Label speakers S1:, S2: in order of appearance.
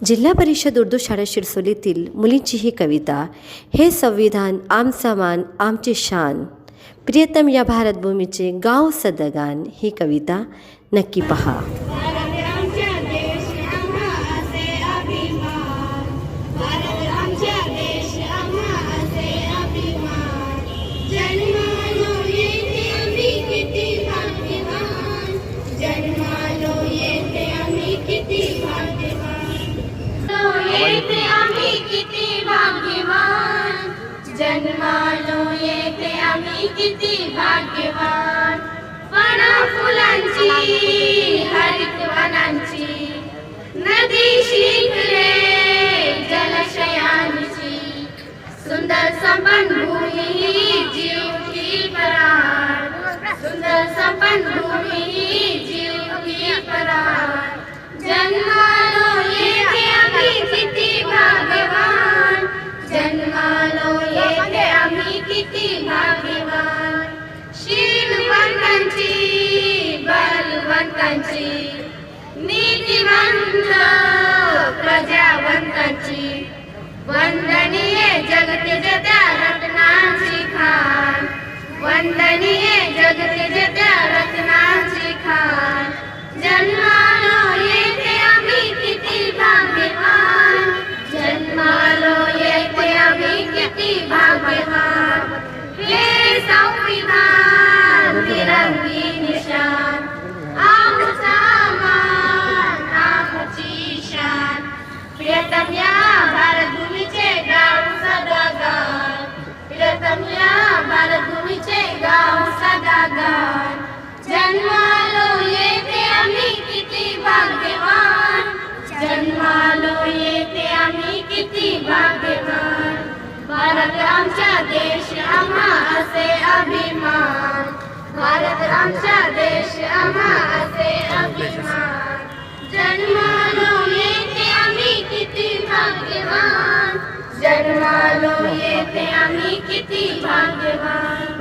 S1: जिल्हा परिषद उर्दू शाळा शिरसोलीतील मुलींची ही कविता. हे संविधान आमचा मान आमची शान, प्रियतम या भारतभूमीचे गाव सदगान. ही कविता नक्की पहा.
S2: जन्मालो येथे आम्ही किती भाग्यवान. वना फुलांची हरित वनांची, नदी शिखरे जलशयांची, सुंदर संपन्न भूमी जीव की प्राण, सुंदर संपन्न भूमी जीव की प्राण. जन्मालो येथे आम्ही किती भाग्यवान, जन्मालो येथे आम्ही किती भाग्यवान. शीलवंतांची बलवंतांची, नीतिवंत प्रजावंतांची, वंदनीय जगती जत्या रत्नांची खान, वंदनीय जगती जत्या रत्नांची खान. जन्मालो येथे आम्ही किती भाग्यवान, जन्मालो येथे आम्ही किती भाग्यवान. हे संविधान तिरंगी निशान, आमचा मान आमची शान, प्रियतम या भारतभूमीचे गाव सदागार, प्रियतम या भारतभूमीचे गाव सदागार. जन्मालो येथे आम्ही किती भाग्यवान, जन्मालो येथे आम्ही किती भाग्यवान. भारत आमचा देश आम्हा असे अभिमान, भारत आमचा देश आम्हा असे अभिमान. जन्मालो येथे आम्ही किती भाग्यवान, जन्मालो येथे आम्ही किती भाग्यवान.